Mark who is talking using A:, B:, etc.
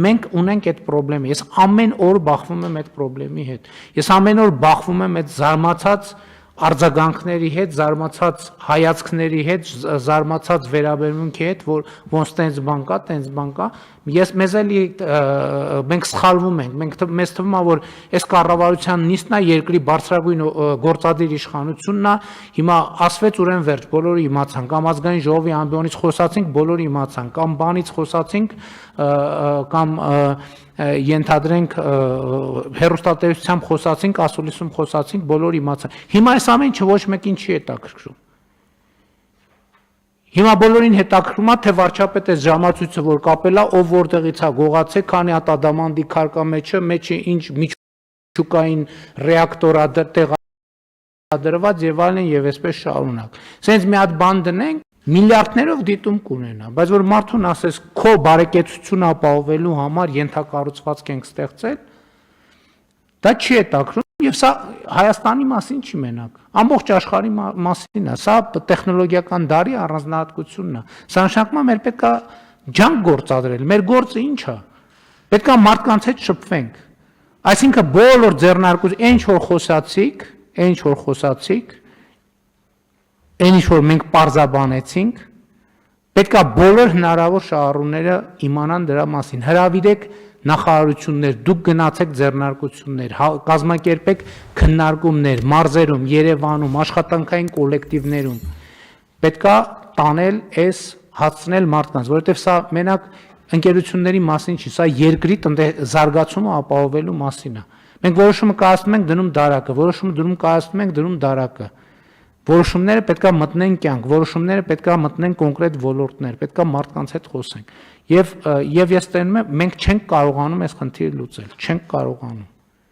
A: մենք ունենք այդ խնդրը։ Ես ամեն օր բախվում եմ այդ խնդրի հետ։ Ես ամեն օր բախվում եմ այդ զարմացած արձագանքների հետ, զարմացած հայացքների հետ, զարմացած վերաբերմունքի հետ, որ ոնց տենց բան կա, տենց բան կա։ Մեզ էլի մենք սխալվում ենք, մեզ թվում է, որ այս կառավարության նիստն է երկրի բարձրագույն գործադիր իշխանությունն է, հիմա ասվեց ուրեմն վերջ, բոլորը իմացան, կամ ազգային ժողովի ամբիոնից խոսացինք, բոլորը իմացան, կամ բանից խոսացինք, կամ ենթադրենք հեռուստատեսությամբ խոսացինք, ասուլիսում խոսացինք, բոլորը իմացան։ Հիմա այս ամեն ինչը ոչ մեկին չի հետաքրքրում։ Հիմա բոլորին հետաքրքրում է, թե վարչապետ այս ժամացույցը որ կապել է, ով որտեղից է գողացել, քանի հատ ադամանդի քար կա մեջը ինչ միջուկային ռեակտոր է տեղադրված եւ այլն եւ այսպես շարունակ։ Սենց մի հատ բան դնենք, միլիարդներով դիտում կունենա, բայց որ մարդուն ասես քո բարեկեցությունը ապահովելու համար ենթակառուցվածք ենք ստեղծել, դա չի հետաքրքրում եւ սա Հայաստանի մասին չի մենակ, ամբողջ աշխարհի մասին է, սա տեխնոլոգիական դարի առանձնահատկությունն է, սա նշանակում է մեր պետք է ջանք գործադրել, մեր գործը ինչ է, պետք է մարդկանց հետ շփվենք, այսինքն բոլոր ձեռնարկություն, ինչ որ խոսացիք, այն ինչ որ մենք պարզաբանեցինք, պետք է բոլոր հնարավոր շահառուները իմանան դրա մասին, հրավիրեք նախարարություններ, դուք գնացեք ձեռնարկություններ, կազմակերպեք քննարկումներ, մարզերում, Երևանում, աշխատանքային կոլեկտիվներում, պետք է տանել այս հացնել մարդկանց, որովհետև սա մենակ ընկերությունների մասին չի, սա երկրի զարգացումը ապահովելու մասին է։ Մենք որոշումը կայացնում ենք դնում դարակը, որոշումը կայացնում ենք դնում դարակը։ Որոշումները պետք է մտնեն կյանք, որոշումները պետք է մտնեն կոնկրետ ոլորտներ, պետք է մարդկանց հետ խոսենք։ Եվ ես տենում եմ, մենք չենք կարողանում այս խնդիրը լուծել, չենք կարողանում։